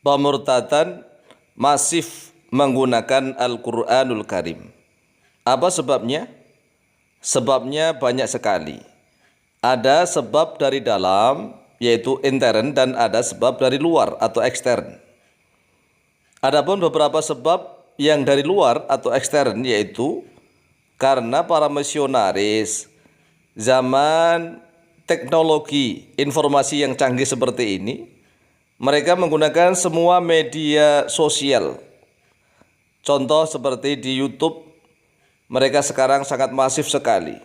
pemurtadan masif menggunakan Al-Quranul Karim. Apa sebabnya? Sebabnya banyak sekali. Ada sebab dari dalam, yaitu intern, dan ada sebab dari luar atau ekstern. Adapun beberapa sebab yang dari luar atau ekstern, yaitu karena para misionaris zaman teknologi informasi yang canggih seperti ini, mereka menggunakan semua media sosial. Contoh seperti di YouTube, mereka sekarang sangat masif sekali.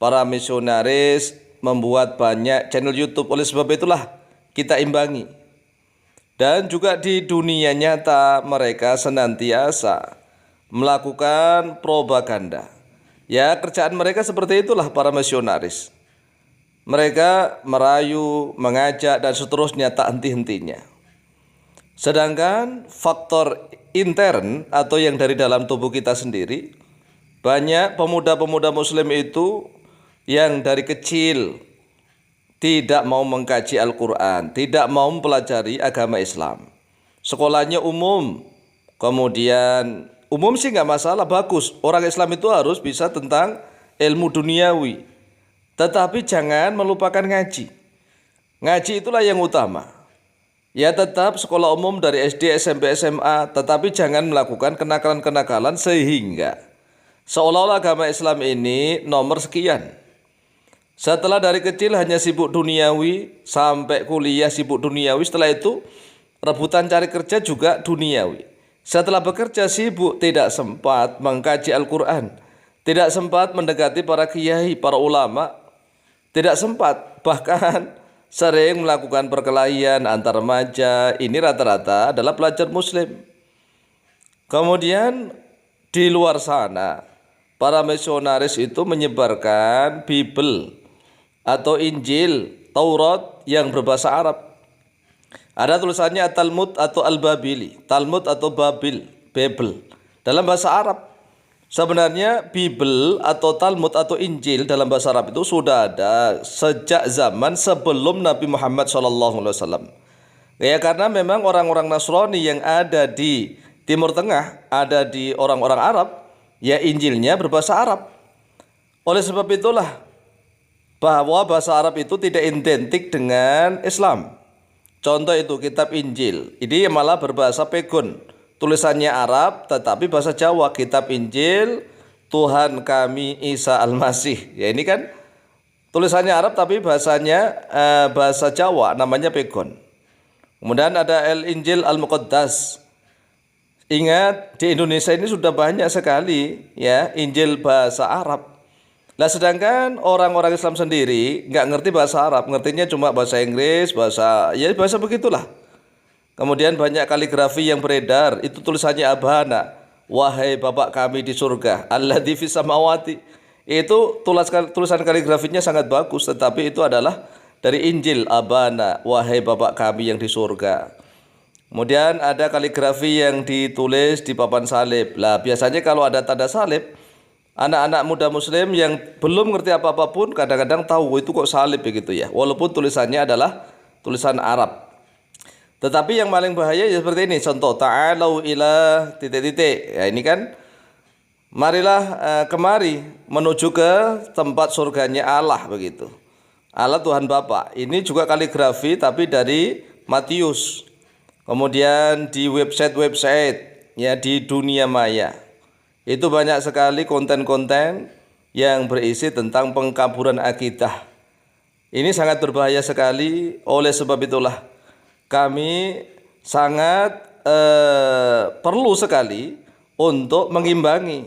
Para misionaris membuat banyak channel YouTube, oleh sebab itulah kita imbangi. Dan juga di dunia nyata mereka senantiasa melakukan propaganda. Ya, kerjaan mereka seperti itulah para misionaris. Mereka merayu, mengajak, dan seterusnya tak henti-hentinya. Sedangkan faktor intern atau yang dari dalam tubuh kita sendiri, banyak pemuda-pemuda muslim itu yang dari kecil tidak mau mengkaji Al-Quran, tidak mau mempelajari agama Islam. Sekolahnya umum, kemudian umum sih nggak masalah, bagus. Orang Islam itu harus bisa tentang ilmu duniawi. Tetapi jangan melupakan ngaji. Ngaji itulah yang utama. Ya, tetap sekolah umum dari SD, SMP, SMA, tetapi jangan melakukan kenakalan-kenakalan sehingga seolah-olah agama Islam ini nomor sekian. Setelah dari kecil hanya sibuk duniawi, sampai kuliah sibuk duniawi, setelah itu rebutan cari kerja juga duniawi. Setelah bekerja sibuk, tidak sempat mengkaji Al-Quran, tidak sempat mendekati para kiai, para ulama, tidak sempat, bahkan sering melakukan perkelahian antar remaja. Ini rata-rata adalah pelajar muslim. Kemudian di luar sana, para misionaris itu menyebarkan Bible atau Injil, Taurat yang berbahasa Arab. Ada tulisannya Talmud atau Al-Babili, Talmud atau Babil, Bible dalam bahasa Arab. Sebenarnya Bible atau Talmud atau Injil dalam bahasa Arab itu sudah ada sejak zaman sebelum Nabi Muhammad SAW. Ya, karena memang orang-orang Nasrani yang ada di Timur Tengah, ada di orang-orang Arab, ya Injilnya berbahasa Arab. Oleh sebab itulah bahwa bahasa Arab itu tidak identik dengan Islam. Contoh itu kitab Injil, ini malah berbahasa Pegon. Tulisannya Arab tetapi bahasa Jawa. Kitab Injil Tuhan kami Isa Al-Masih. Ya, ini kan tulisannya Arab tapi bahasanya bahasa Jawa, namanya Pegon. Kemudian ada Al-Injil Al-Muqaddas. Ingat, di Indonesia ini sudah banyak sekali ya Injil bahasa Arab. Nah, sedangkan orang-orang Islam sendiri nggak ngerti bahasa Arab, ngertinya cuma bahasa Inggris, bahasa begitulah. Kemudian banyak kaligrafi yang beredar, itu tulisannya Abana, wahai Bapak kami di surga, alladzi fis samawati. Itu tulisan kaligrafinya sangat bagus, tetapi itu adalah dari Injil, Abana, wahai Bapak kami yang di surga. Kemudian ada kaligrafi yang ditulis di papan salib. Lah, biasanya kalau ada tanda salib, anak-anak muda muslim yang belum ngerti apa-apa pun kadang-kadang tahu itu kok salib begitu ya, walaupun tulisannya adalah tulisan Arab. Tetapi yang paling bahaya ya seperti ini, contoh ta'alau ila titik-titik. Ya, ini kan marilah kemari menuju ke tempat surganya Allah begitu. Allah Tuhan Bapa. Ini juga kaligrafi tapi dari Matius. Kemudian di website-website ya di dunia maya. Itu banyak sekali konten-konten yang berisi tentang pengkaburan akidah. Ini sangat berbahaya sekali. Oleh sebab itulah kami sangat perlu sekali untuk mengimbangi.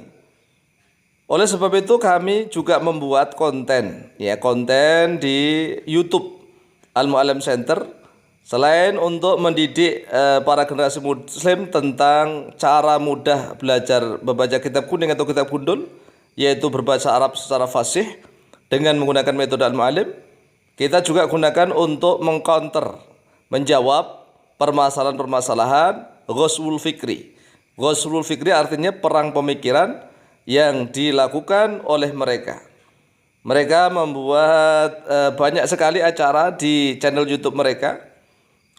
Oleh sebab itu kami juga membuat konten, ya konten di YouTube Al-Mu'allim Center. Selain untuk mendidik para generasi muslim tentang cara mudah belajar membaca kitab kuning atau kitab gundul, yaitu berbahasa Arab secara fasih dengan menggunakan metode Al-Mu'allim, kita juga gunakan untuk mengcounter, menjawab permasalahan-permasalahan ghazwul fikri. Ghazwul fikri artinya perang pemikiran yang dilakukan oleh mereka. Mereka membuat banyak sekali acara di channel YouTube mereka.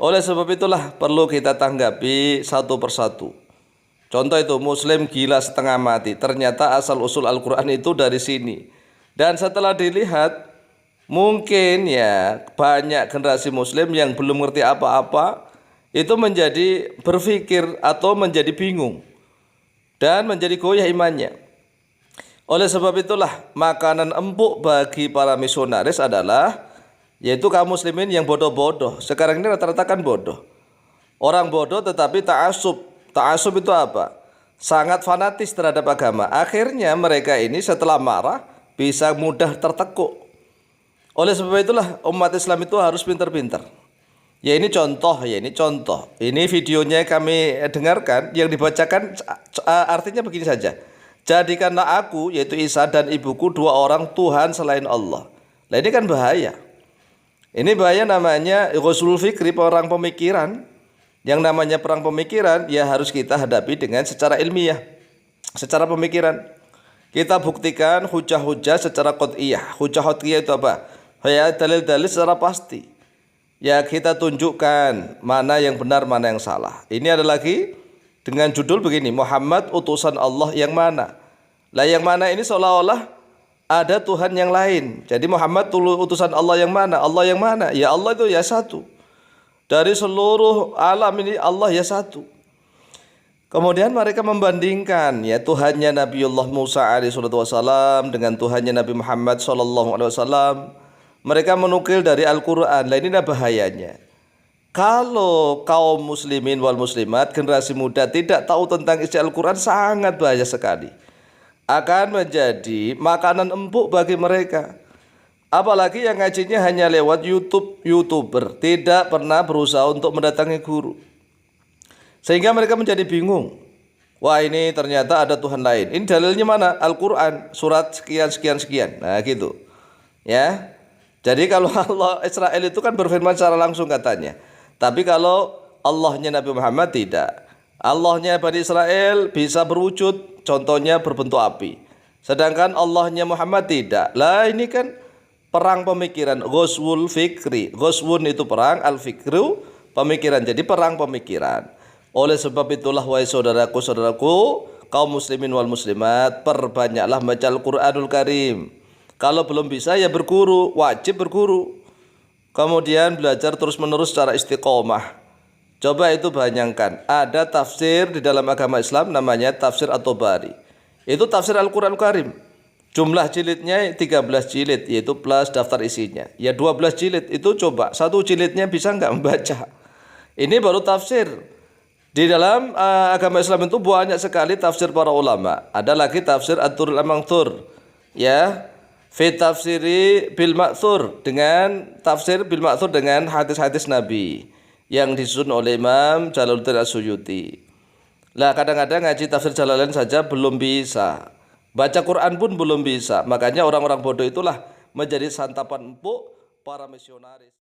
Oleh sebab itulah perlu kita tanggapi satu persatu. Contoh itu Muslim gila setengah mati. Ternyata asal usul Al-Quran itu dari sini. Dan setelah dilihat, mungkin ya banyak generasi Muslim yang belum ngerti apa-apa itu menjadi berpikir atau menjadi bingung dan menjadi goyah imannya. Oleh sebab itulah makanan empuk bagi para misionaris adalah yaitu kaum muslimin yang bodoh-bodoh. Sekarang ini rata-rata kan bodoh. Orang bodoh tetapi ta'assub. Ta'assub itu apa? Sangat fanatis terhadap agama. Akhirnya mereka ini setelah marah bisa mudah tertekuk. Oleh sebab itulah umat Islam itu harus pintar-pintar. Ya ini contoh, ya ini contoh. Ini videonya kami dengarkan, yang dibacakan artinya begini saja. Jadikanlah aku, yaitu Isa dan ibuku, dua orang Tuhan selain Allah. Nah ini kan bahaya. Ini bahaya, namanya ghuswul fikri, perang pemikiran. Yang namanya perang pemikiran ya harus kita hadapi dengan secara ilmiah, secara pemikiran. Kita buktikan hujah-hujah secara qat'iyah. Hujah qat'iyah itu apa? Ya dalil-dalil secara pasti. Ya kita tunjukkan mana yang benar, mana yang salah. Ini ada lagi dengan judul begini, Muhammad utusan Allah yang mana? Lah yang mana ini seolah-olah ada Tuhan yang lain. Jadi Muhammad utusan Allah yang mana? Allah yang mana? Ya Allah itu ya satu. Dari seluruh alam ini Allah ya satu. Kemudian mereka membandingkan ya Tuhannya Nabiullah Musa alaihi wassalam dengan Tuhannya Nabi Muhammad sallallahu alaihi wasallam. Mereka menukil dari Al-Quran. Nah ini bahayanya. Kalau kaum muslimin wal muslimat, generasi muda tidak tahu tentang isi Al-Quran, sangat bahaya sekali. Akan menjadi makanan empuk bagi mereka. Apalagi yang ngajinya hanya lewat YouTuber, tidak pernah berusaha untuk mendatangi guru. Sehingga mereka menjadi bingung. Wah ini ternyata ada Tuhan lain. Ini dalilnya mana? Al-Quran, surat sekian. Nah gitu. Ya. Jadi kalau Allah Israel itu kan berfirman secara langsung katanya. Tapi kalau Allahnya Nabi Muhammad tidak. Allahnya Bani Israel bisa berwujud, contohnya berbentuk api. Sedangkan Allahnya Muhammad tidak. Lah ini kan perang pemikiran, ghuswul fikri. Ghuswun itu perang, al-fikru pemikiran. Jadi perang pemikiran. Oleh sebab itulah wahai saudaraku, kaum muslimin wal muslimat, perbanyaklah baca Al-Quranul Karim. Kalau belum bisa ya berguru, wajib berguru. Kemudian belajar terus-menerus secara istiqomah. Coba itu bayangkan, ada tafsir di dalam agama Islam namanya tafsir At-Tabari. Itu tafsir Al-Quran Karim. Jumlah jilidnya 13 jilid, yaitu plus daftar isinya. Ya 12 jilid, itu coba satu jilidnya bisa nggak membaca. Ini baru tafsir. Di dalam agama Islam itu banyak sekali tafsir para ulama. Ada lagi tafsir Ad-Durrul Mansur. Ya. Fi tafsiri bil ma'thur, dengan tafsir bil ma'thur dengan hadis-hadis Nabi yang disusun oleh Imam Jalaluddin As-Suyuti. Lah kadang-kadang ngaji tafsir Jalalain saja belum bisa. Baca Quran pun belum bisa. Makanya orang-orang bodoh itulah menjadi santapan empuk para misionaris.